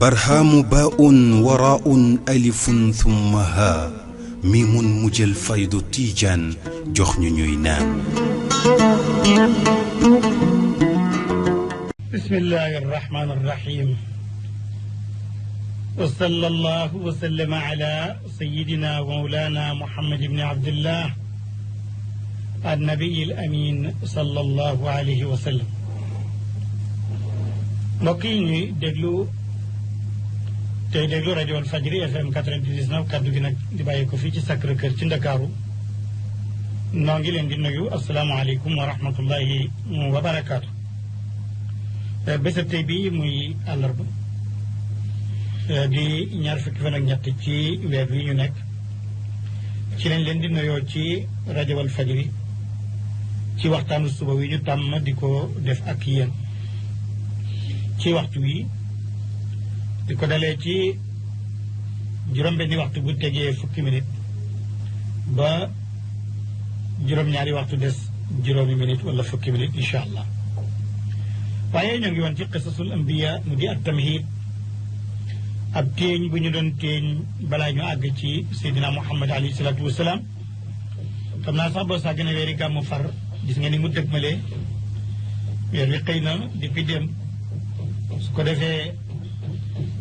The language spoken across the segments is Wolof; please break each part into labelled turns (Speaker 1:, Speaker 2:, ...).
Speaker 1: برهام باء وراء ألف ثم ها ميم مجل فيض تيجان جخن نينان.
Speaker 2: بسم الله الرحمن الرحيم وصلى الله وسلم على سيدنا ومولانا محمد بن عبد الله النبي الأمين صلى الله عليه وسلم. مكيني دغلو تey déglu rajo Walfadjri FM 99 kaddu gi nag di bàyyi ko fii ci Sacré-Cœur ci Ndakaaru noo ngi leen di nuyu asalaamaaleykum wa rahmatullahi wa barakaatu. bésab tey bi muy àllarba di ñaar fukki fan ak ñett ci weer wi ñu nekk ci lañ leen di nuyoo ci rajo Walfadjri ci waxtaanu suba wi ñu tàmm di ko def ak yéen ci waxtu wi di ko dalee ci juróom-benni waxtu bu tegee fukki minute ba juróom-ñaari waxtu des juróomi minute wala fukki minute incha allah. waaye ñoo ngi woon ci qisasul ambiya mu di ak tamhid ab téeñ bu ñu doon téeñ balaa ñu àgg ci Seydina Muhammad alayhi salaatu wasalaam. xam naa sax boo saa gën a weeri gàmmu far gis nga ni mu dëgmalee weer wi xëy na depuis dem su ko defee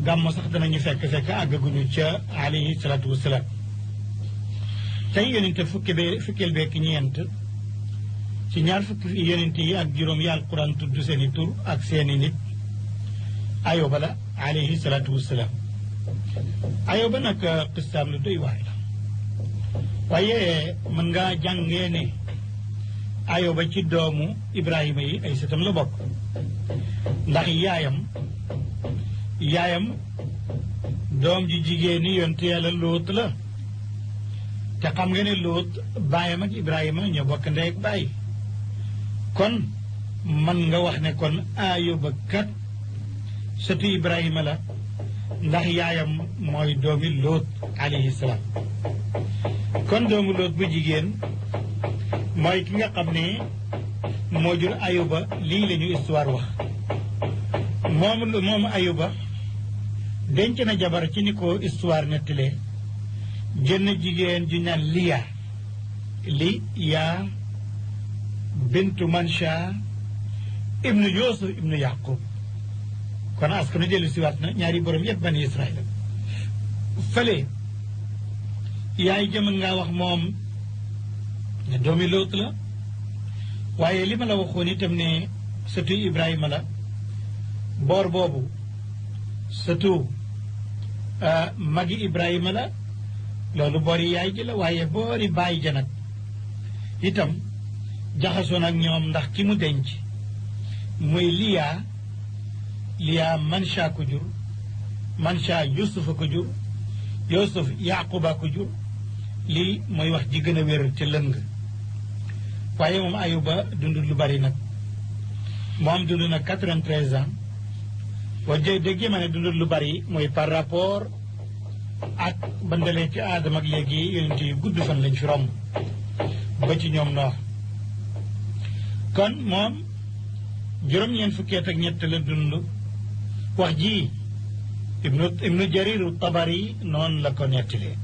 Speaker 2: gàmmu sax danañu fekk àggaguñu ca alayhi salaatu wasalaam. tey yonente fukkeel beek ñeent ci ñaar fukki yonente yi ak juróom yi alquran tudd seeni tur ak seeni nit ayoba la alayhi salaatu wasalaam. ayoba nag qistaam lu doy waay la waaye mën nga jàngee ne ayoba ci doomu ibrahima yi ay sëtam la bokk ndax yaayam doom ji jigéen ni yonte yàlla lóot la te xam nga ne lóot baayam ak ibrahima ñoo bokk ndey ak baay kon man nga wax ne kon ayoba kat sëtu ibrahima la ndax yaayam mooy doomi lóot alayhi salaam. kon doomu lóot bu jigéen mooy ki nga xam ne moo jur ayoba lii la ñu histoire wax moom ayoba denc na jabar ci ni ko histoire nettalee jënn jigéen ju ñaan liya bintu mansha ibnu yusuf ibnu yaqub kon askanu dellu siwaat na ñaari borom yëpp bani israel fële yaay jëmën ngaa wax moom ne doomi Lóot la waaye li ma la waxoon itam ne sëtu Ibrahima la boor boobu sëtu magi Ibrahima la loolu boori yaay ji la waaye boori baay ja nag itam jaxasoon ak ñoom ndax ki mu denc muy liya mansha ko jur mansha yusufa ko jur yusuf yaquba ko jur lii mooy wax ji gën a wér te lëng waaye moom ayuba dundul lu bari nag moom dund na 93 ans waje dégg ma ne dundul lu bari mooy par rapport ak bandalee ci aadama ak léegi yonent yu gudd fan lañ fi romb ba ci ñoom noox kon moom juróom-ñeent fukki at ak ñett la dund wax ji ibnu jariru tabari noonu la ko nettalee.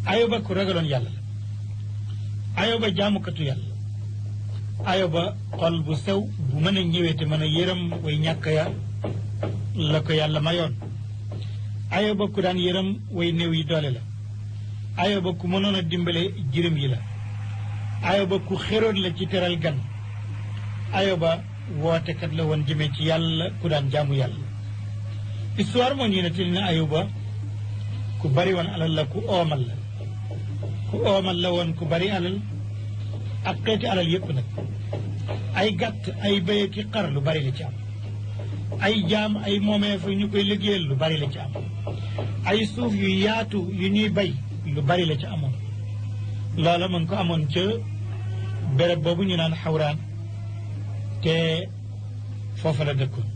Speaker 2: ayoba ku ragaloon yàlla la ayoba jaamukatu yàlla ayoba xol bu sew bu mën a ñëwee te mën a yërëm way ñàkk ya la ko yàlla mayoon. ayoba ku daan yërëm way néew yi doole la ayoba ku mënoon a dimbale jirim yi la ayoba ku xéroon la ci teral gan ayoba wootekat la woon jëmee ci yàlla ku daan jaamu yàlla. histoire moo ñu nettali na ayoba ku bari woon alal la ku oomal la woon ku bari alal ak xeeti alal yépp nag ay gàtt ay béy ki xar lu bari la ci am ay jaam ay moomee fa ñu koy liggéeyal lu bari la ci am ay suuf yu yaatu yu ñuy bay lu bari la ci amoon. loola mën ko amoon ca béréb boobu ñu naan xawraan te foofa la dëkkoon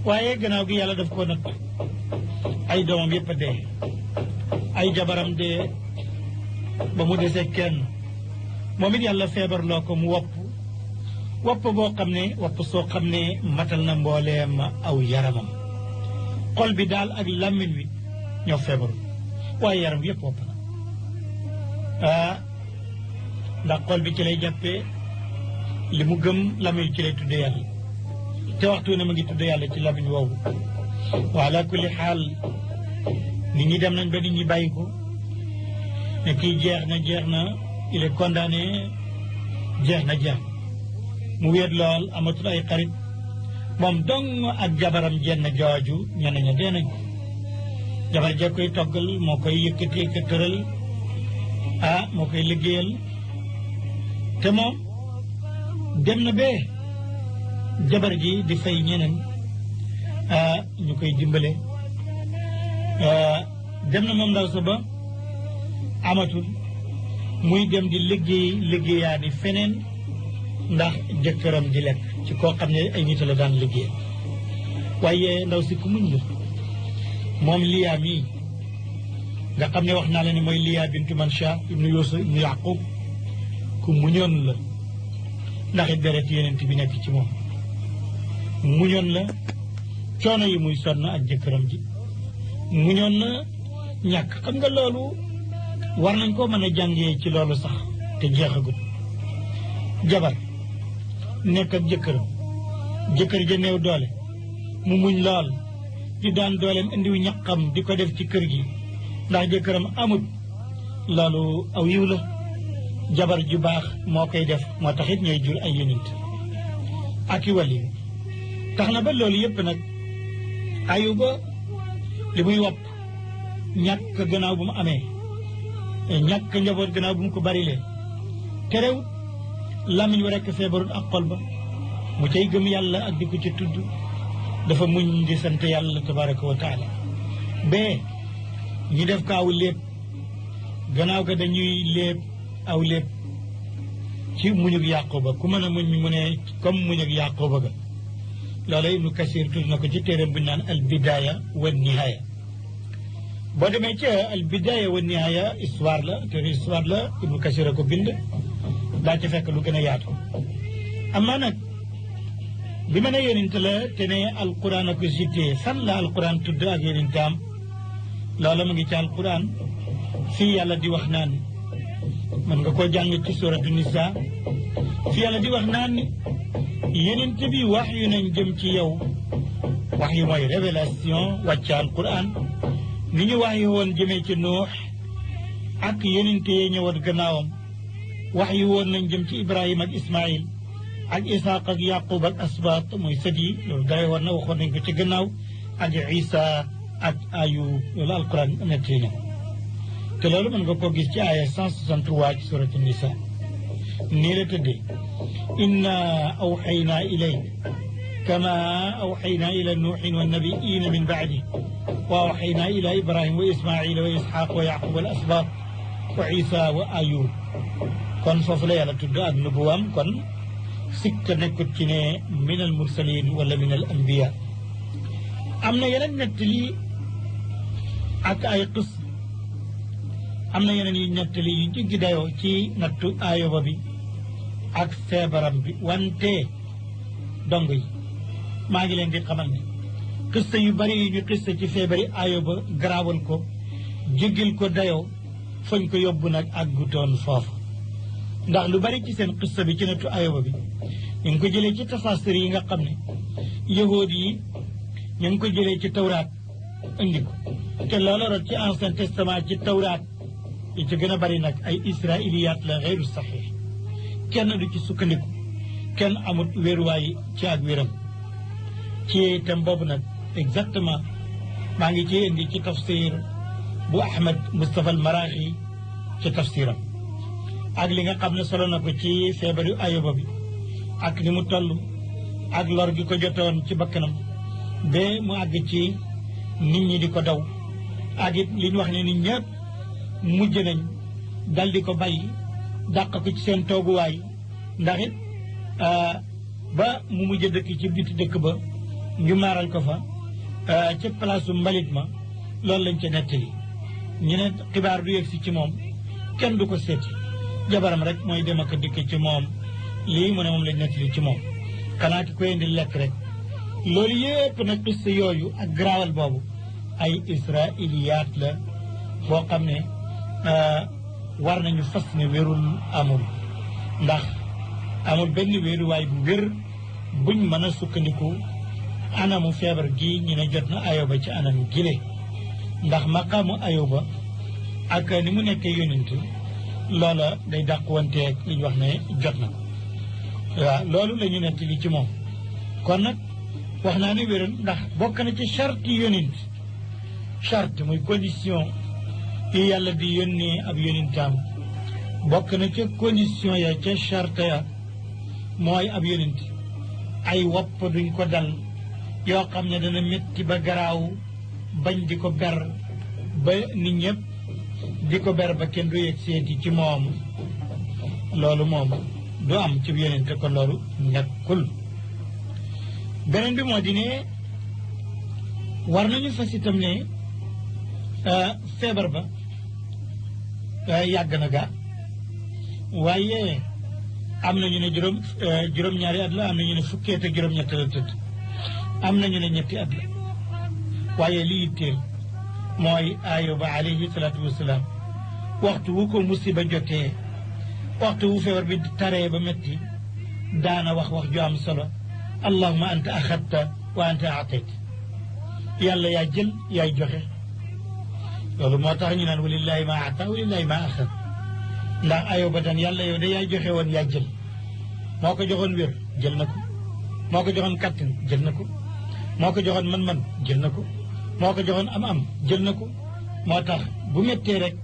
Speaker 2: waaye gannaaw gi yàlla daf ko natt ay doomam yépp a dee ay jabaram dee ba mu desee kenn moom it yàlla feebarloo ko mu wopp boo xam ne wopp soo xam ne matal na mbooleem aw yaramam xol bi daal ak làmmiñ wi ñoo feebarul waaye yaram bi yëpp wopp na ndax xol bi ci lay jàppee li mu gëm làmmiñ ci lay tudde yàlla te waxtu ne ma ngi tudde yàlla ci làmmiñ woowu wa ala kulli xaal nit ñi dem nañ ba nit ñi bàyyi ko ne kii jeex na il est condamné jeex na mu wéet lool amatul ay xarit moom dong ak jabaram jenn jooju ñenn ña dee nañ jabar ja koy toggal moo koy yëkkati ka tëral moo koy liggéeyal te moom dem na bee jabar ji di fay ñeneen ñu koy dimbale dem na moom ndaw sa ba amatul muy dem di liggéeyaani feneen ndax jëkkëram di lekk ci koo xam ne ay nit la daan liggéey waaye ndaw si ku muñ la moom Liyaa mii nga xam ne wax naa la ne mooy Liyaa bintu Mansha ibnu Yuusuf ibnu Yaqub ku muñoon la ndax it deret yeneen bi nekk ci moom muñoon la coono yi muy sonn ak jëkkëram ji muñoon na ñàkk xam nga loolu war nañ koo mën a jàngee ci loolu sax te jeexagut jabar nekk ak jëkkër ja néew doole mu muñ lool di daan dooleem indiw ñaqam di ko def ci kër gi ndax jëkkëram amut loolu aw yiw la jabar ju baax moo koy def moo taxit ñooy jur ay yonent ak i wàll tax na ba loolu yépp nag Ayuba li muy wopp ñàkk gannaaw bu mu amee ñàkk njaboot gannaaw bu mu ko barilee terewut làmmiñ wa rekk feebarut ak xol ba mu cay gëm yàlla ak di ko ci tudd dafa muñ di sant yàlla tabaraka wa taala bee ñu def ko aw léeb gannaaw ga dañuy léeb aw léeb ci muñug Yàquba ku mën a muñ mu ne comme muñug Yàquba ga loola Ibnu Kasir tudd na ko ci téeram bu ñu naan al bidaaya wa nihaaya boo demee ci al bidaaya wa nihaaya histoire la Ibnu Kasir a ko bind daa ci fekk lu gën a yaatu amaa nag bi ma ne yonent la te ne alquran a ko cité fan la alquran tudd ak yonentam loola mu ngi ci alquran fii yàlla di wax naan mën nga koo jàng ci suratu nisa fii yàlla di wax naan yonent bi wax yu nañ jëm ci yow wax yu mooy révélation wàcc alquran ni ñu wax yu woon jëmee ci nuux ak yonent yee ñëwoon gannaawam wax yu woon nañ jëm ci ibrahima ak ismail ak isaaq ak yaqub ak asbaat mooy sët yi loolu dara war na waxoon nañ ko ci gannaaw ak isa ak ayub loolu alquran nettali na te loolu mën nga koo gis ci aaya 163 ci suratu nisa nii la tëddee inna awxaynaa ilayk kama awxaynaa ila nuuxin wa nabiyiina min baadi wa awxaynaa ila ibrahima wa ismaila wa isxaaq wa yaqub al asbaat wa isa wa ayub kon foofu la yàlla tudd ak nubuwaam kon sikk nekkut ci ne min al mursalin wala min al anbiya am na yeneen nettali ak ay qis am na yeneen yu nettali yu jéggi dayoo ci nattu Ayuba bi ak feebaram bi wante dong yi maa ngi leen di xamal ne xista yu bari yu ñu xista ci feebari Ayuba garaawal ko jéggil ko dayoo fañ ko yóbbu nag ak gutoon foofu ndax lu bari ci seen xista bi ci nattu Ayuba bi ñu ngi ko jëlee ci tafasir yi nga xam ne yahuud yi ñu ngi ko jëlee ci tawraat indi ko te loolu rot ci ancien testament ci tawraat yi ci gën a bari nag ay israiliyaat la xeyru saxiix kenn du ci sukkandiku kenn amut wéeruwaay ci ak wéram ci itam boobu nag exactement maa ngi ci indi ci tafsir bu Ahmed Moustapha al Maraxi ci tafsiram ak li nga xam ne solo na ko ci feebaru Ayuba bi ak ni mu toll ak lor gi ko jotoon ci bakkanam ba mu àgg ci nit ñi di ko daw ak it li ñu wax ne nit ñëpp mujj nañ dal di ko bàyyi dàq ko ci seen tooguwaay ndax it ba mu mujj dëkk ci biti dëkk ba ñu maaral ko fa ca place mbalit ma loolu lañ ca nettali ñu ne xibaar du yegg si ci moom kenn du ko seeti jabaram rek mooy dem ak dikk ci moom lii mu ne moom lañ nettali ci moom xanaa ki koy indi lekk rek loolu yépp nag qissa yooyu ak garaawal boobu ay israiliyaat la boo xam ne war nañu fas ne wérul amul ndax amul benn wéeruwaay bu wér buñ mën a sukkandiku anamu feebar gi ñu ne jot na ayoba ci anam gile ndax maqaamu ayoba ak ni mu nekkee yonent loola day dàqwanteeg li ñu wax ne jot na ko waaw loolu la ñu nekk li ci moom kon nag wax naa ne wéral ndax bokk na ci charte yonent charte muy condition yi yàlla di yónnee ab yonentam bokk na ca condition ya ca charte ya mooy ab yonent ay wopp duñ ko dal yoo xam ne dana métti ba garaaw bañ di ko ber ba nit ñëpp di ko ber ba kenn du yegg seeti ci moom loolu moom du am ci yonent kon loolu nekkul beneen bi moo di ne war nañu fas itam ne feebar ba yàgg na gaa waaye am na ñu ne juróom-ñaari at la am na ñu ne fukki at ak juróom-ñett la tëdd am na ñu ne ñetti at la waaye li yitteel mooy Ayuba alayhi salaatu wasalaam waxtu wu ko musiba jotee waxtu wu feebar bi taree ba métti daana wax ju am solo allahumma anta axadta wa anta atayt yàlla yaa jël yaay joxe loolu moo tax ñu naan walillahi ma ata walillahi ma axad ndax Ayuba tan yàlla yow de yaay joxe woon yaa jël moo ko joxoon wér jël na ko moo ko joxoon kattan jël na ko moo ko joxoon man-man jël na ko moo ko joxoon am jël na ko moo tax bu méttee rek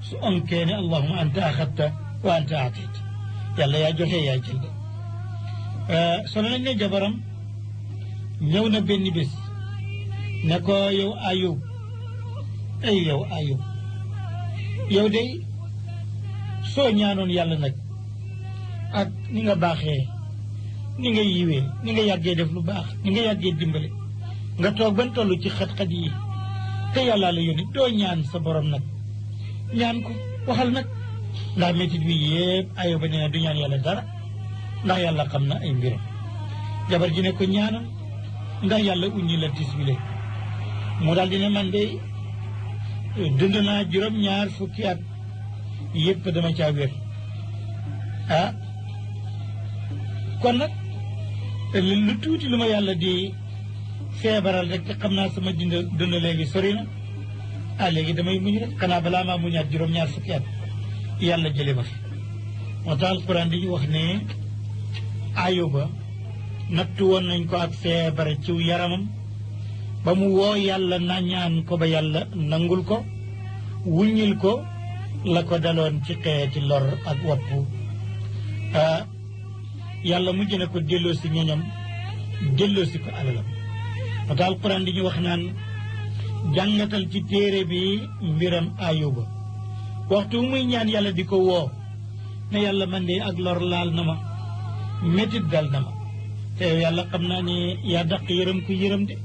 Speaker 2: su onkee ne allahumma anta axadta wa anta atayt yàlla yaa joxe yaa jël de solo nañ ne jabaram ñëw na benn bés ne ko yow Ayub ay yow Ayub yow de soo ñaanoon yàlla nag ak ni nga baaxee ni nga yiwee ni nga yàggee def lu baax ni nga yàggee dimbale nga toog ban toll ci xat-xat yi te yàllaa la yónni doo ñaan sa borom nag ñaan ko waxal nag ndax métit bi yépp Ayuba nee na du ñaan yàlla dara ndax yàlla xam na ay mbiram jabar ji ne ko ñaanal ndax yàlla uññi la tis bile mu daal di ne man de dund naa juróom-ñaar fukki at yépp dama caa wér kon nag lu tuuti lu ma yàlla di feebaral rek te xam naa sama dund léegi sori na léegi damay muñ rek xanaa balaa maa muñaat juróom-ñaar fukki at yàlla jële ma fi moo tax alquran di ñu wax ne Ayuba nattu woon nañ ko ak feebar ci yaramam ba mu woo yàlla na ñaan ko ba yàlla nangul ko wuññil ko la ko daloon ci xeeti lor ak wopp yàlla mujj na ko delloosi ñoñam delloosi ko alalam moo tax alquran di ñu wax naan jàngatal ci téere bi mbiram Ayuba waxtu muy ñaan yàlla di ko woo ne yàlla man de ak lor laal na ma métit dal na ma te yow yàlla xam naa ne yaa daq yërëm ku yërëm de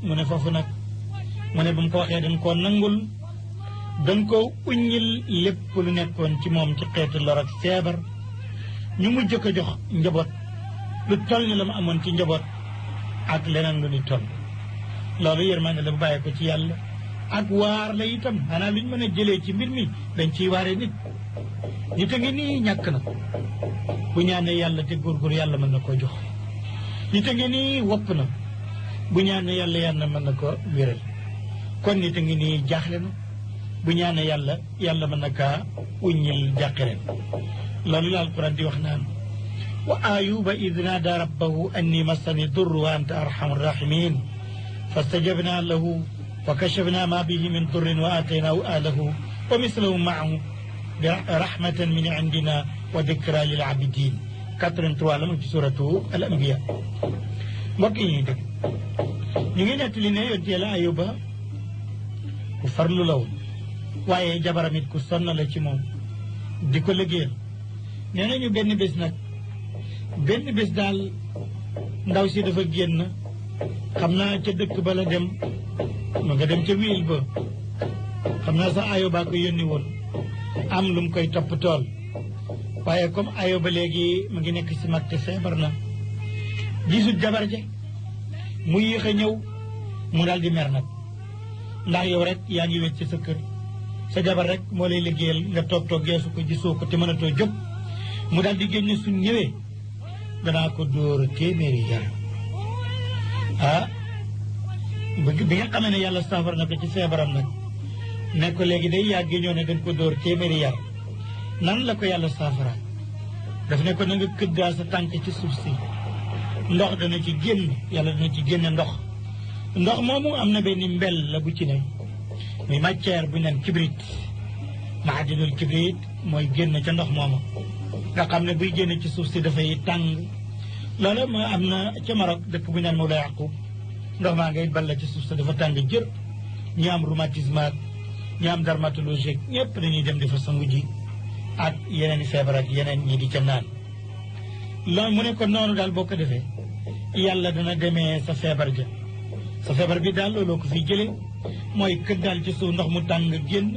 Speaker 2: mu ne foofu nag mu ne ba mu ko waxee dañ koo nangul dañ ko uññil lépp lu nekkoon ci moom ci xeetu lor ak feebar ñu mujj ko jox njaboot lu toll ni la mu amoon ci njaboot ak leneen lu ni toll loolu yërmande la bu bàyyee ko ci yàlla ak waar la itam xanaa lu ñu mën a jëlee ci mbir mi dañ ciy waaree nit a ngi nii ñàkk na bu ñaanee yàlla te góorgóor yàlla mën na koo jox nit a ngi nii wopp na bu ñaanee yàlla mën na ko wéral kon nit a ngi nii jaaxle na bu ñaanee yàlla mën na kaa uññil jàqireen loolu la alquran di wax naan wa ayuba id naada rabbahu anni massani durru wa anta arhamu rahimin fastajabna lahu wa kashafna ma bihi min durrin wa ataynahu ahlahu wa mislahu maahu rahmatan min indina wa dikra lil abidin 83 la mu ci suratu al anbiya mbokk yi ñuy dégg ñu ngi nettali ne yonent Yàlla Ayuba ku farlu la woon waaye jabaram it ku sonn la ci moom di ko liggéeyal nee nañu benn bés daal ndaw si dafa génn xam naa ca dëkk ba la dem ma nga dem ca wiil ba xam naa sax Ayuba ko yónni woon am lu mu koy topp tool waaye comme Ayoba léegi mu ngi nekk si mag te feebar na gisut jabar ja mu yéex a ñëw mu daal di mer nag ndax yow rek yaa ngi wécc ci sa kër sa jabar rek moo lay liggéeyal nga toog geesu ko gisoo ko te mënatoo jóg mu daal di génne suñ ñëwee danaa ko dóor téeméeri yar bi nga xamee ne yàlla saafara na ko ci feebaram nag ne ko léegi day yàgg ñoo ne dañ ko dóor téeméeri yar nan la ko yàlla saafara daf ne ko na nga këddaa sa tànk ci suuf si ndox dana ci génn yàlla dana ci génne ndox moomu am na benn mbel la bu ci ne muy matière bu neen kibrit maadinul kibrit mooy génn ca ndox moomu nga xam ne buy génn ci suuf si dafay tàng loolu ma am na ca Maroc dëkk bu neen Mawla Yaqub ndox maa ngay balla ci suuf si dafa tàng jër ñi am rhumatisme ak ñi am dermatologie ñëpp dañuy dem di fa sangu ji ak yeneen i feebar ak yeneen ñi di ca naan loolu mu ne ko noonu daal boo ko defee yàlla dana demee sa feebar ja sa feebar bi daal looloo ko fiy jëlee mooy kër daal ci suuf ndox mu tàng génn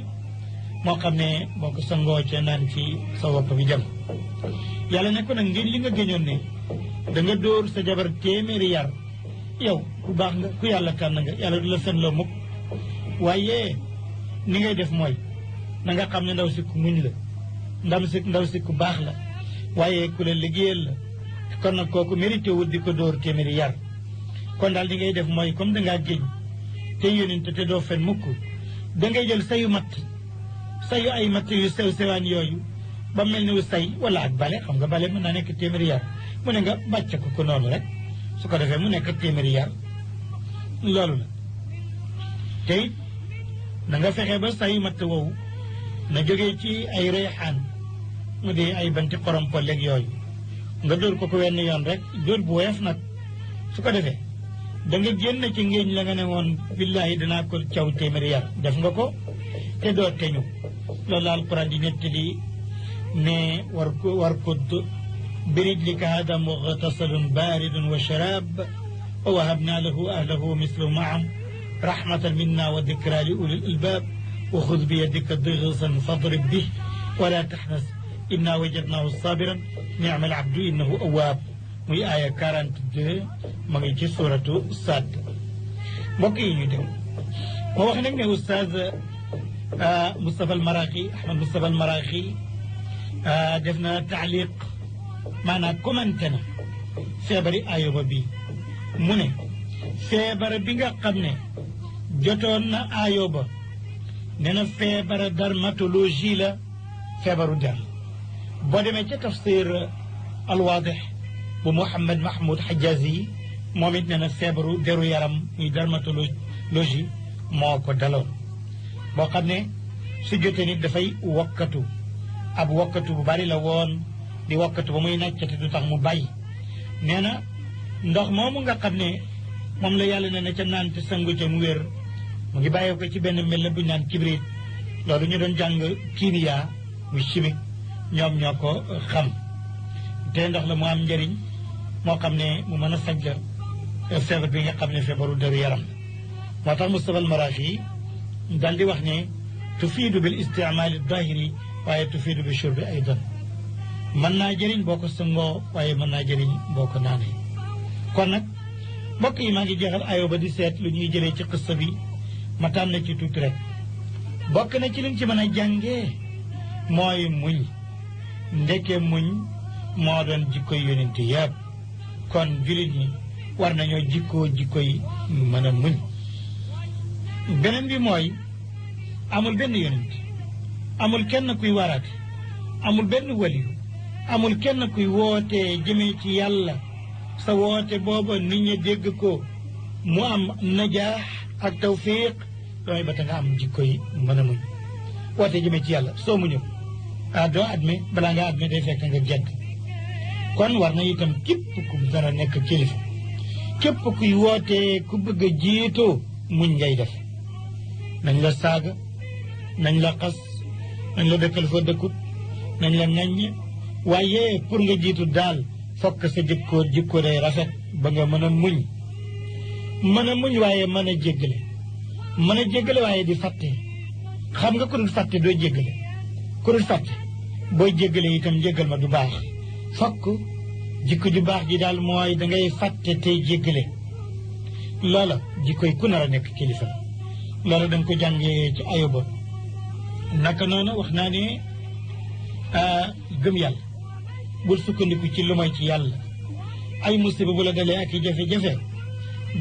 Speaker 2: moo xam ne boo ko sangoo ca naan ci sa wopp bi jëm yàlla ne ko nag ngir li nga géñoon ne da nga dóor sa jabar téeméeri yar yow ku baax nga ku yàlla tànn nga yàlla du la fen loo mukk waaye ni ngay def mooy na nga xam ne ndaw si ku muñ la ndaw si ku baax la waaye ku la liggéeyal la kon nag kooku mérité wut di ko dóor téeméeri yar kon daal di ngay def mooy comme dangaa géñ te yónente te doo fen mukk dangay jël sayu ay matt yu sew sewaan yooyu ba mel ni say wala ak bale xam nga bale mën naa nekk téeméeri yar mu ne nga bàcc ko noonu rek su ko defee mu nekk téeméeri yar loolu la te it da nga fexe ba sayu matt woowu na jógee ci ay reexaan mu di ay banti xorom polleeg yooyu nga dóor ko wenn yoon rek dóor bu woyof nag su ko defee da nga génn ci ngéeñ la nga ne woon billaahi danaa ko caw téeméeri yar def nga ko te doo teñu loolu la alquran di nettali ne war ko birijlika hada mughtasalun baridun wa sharab wa wahabna lahu ahlahu mislu maam rahmatan minna wa dikra li ulil albab wa xud bi yadika dighsan fadrib bih wala taxnas inna wajadnahu sabiran ni'mal abdu innahu awwab muy aaya 42 ma ngi ci suratu Saad mbokk yi ñu dem moo wax nag ne oustaz Moustapha al Maraqi Ahmad Moustapha al Maraqi def na taaliq maanaam commenté na feebari Ayoba bi mu ne feebar bi nga xam ne jotoon na Ayoba nee na feebar dermatologie la feebaru der boo demee ca tafsir alwaadix bu Mouhamed Mahmoud Hajazi yi moom it nee na feebaru deru yaram muy dermatologie moo ko daloon boo xam ne su jotee nit dafay wokkatu ab wokkatu bu bari la woon di wokkatu ba muy naccati du tax mu bàyyi nee na ndox moomu nga xam ne moom la yàlla nee na ca naan te sangu ca mu wér mu ngi bàyyee ko ci benn mel bu ñu naan kibrit loolu ñu doon jàng kimia muy chimique ñoom ñoo ko xam te ndox la mu am njëriñ moo xam ne mu mën a faj la feebar bi nga xam ne feebaru deru yaram moo tax Moustapha al Maraqi daal di wax ne tufiidu bil istimaali dahiri waaye tufiidu bi shurbi aydan mën naa jëriñ boo ko sangoo waaye mën naa jëriñ boo ko naanee kon nag mbokk yi maa ngi jeexal Ayoba di seet lu ñuy jëlee ci xissa bi ma tànn ci tuuti rek bokk na ci liñ ci mën a jàngee mooy muñ ndeke muñ moo doon jikkoy yonente yëpp kon jullit ñi war nañoo jikkoy mën a muñ beneen bi mooy amul benn yonent amul kenn kuy waraate amul benn waliyu amul kenn kuy wootee jëmee ci yàlla sa woote booba nit ñi dégg ko mu am najaax ak tawfiq dooy ba ta nga am jikkoy mën a muñ woote jëmee ci yàlla soo muñu doo admet balaa nga admet day fekk nga gedd kon war na itam képp ku dara nekk kilifa képp kuy wootee ku bëgg a jiitoo muñ ngay def nañ la saaga nañ la xas nañ la dëkkal fa dëkkut nañ la ŋaññ waaye pour nga jiitu daal fokk sa jikko day rafet ba nga mën a muñ waaye mën a jéggale waaye di fàtte xam nga ku dul fàtte doo jéggale ku dul fàtte booy jéggale itam jéggal ma du baax fokk jikko ju baax ji daal mooy dangay fàtte tey jéggale loola jikkoy ku nar a nekk kilifa loola danga ko jàngee ci Ayuba naka noonu wax naa ne gëm yàlla bul sukkandiku ci lu may ci yàlla ay musiba bu la dalee ak i jafe-jafe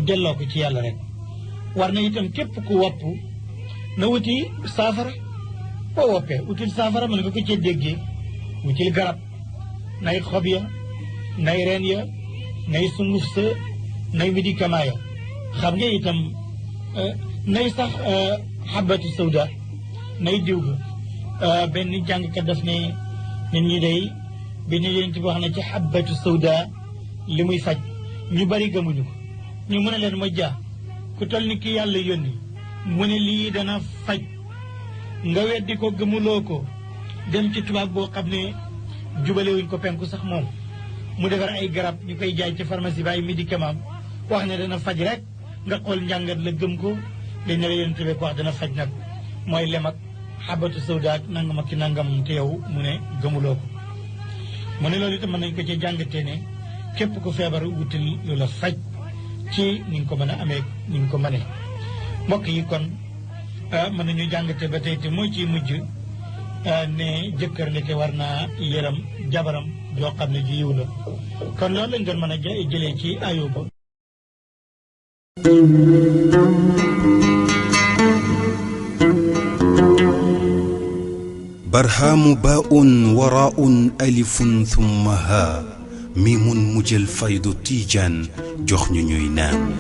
Speaker 2: delloo ko ci yàlla rek war na itam képp ku wopp na wuti saafara boo woppee util saafara mën nga ko cee déggee wutil garab nay xob ya nay reen ya nay sunguf sa nay médicament ya xam nga itam nay sax xabatu sawda nay diw ga benn jàngkat daf ne nit ñi day bi ñu leen ci wax na ci xabatu sawda li muy faj ñu bari gëmuñu ko ñu mën a leen ma jaa ku toll ni ki yàlla yónni mu ne lii dana faj nga weddi ko gëmuloo ko dem ci tubaab boo xam ne jubalewuñ ko penku sax moom mu defar ay garab ñu koy jaay ci pharmacie ba ay médicament wax ne dana faj rek nga xool njàngat la gëm ko dañ ne la yéen tebe ko wax dana faj nag mooy lem ak xabatu sawda ak nangam ak ki nangam te yow mu ne gëmuloo ko mu ne loolu itam mën nañ ko ci jàngatee ne képp ku feebar wutil lu la faj ci ni nga ko mën a amee ni nga ko mënee mbokk yi kon mën nañu jàngate ba tey te moo ciy mujj ne jëkkër ndeke war naa yëram jabaram joo xam ne ji yiw la kon loolu lañ doon mën a jëlee ci Ayuba
Speaker 1: برهام باء وراء ألف ثم ها ميم مجل فيض تيجان جخن نينان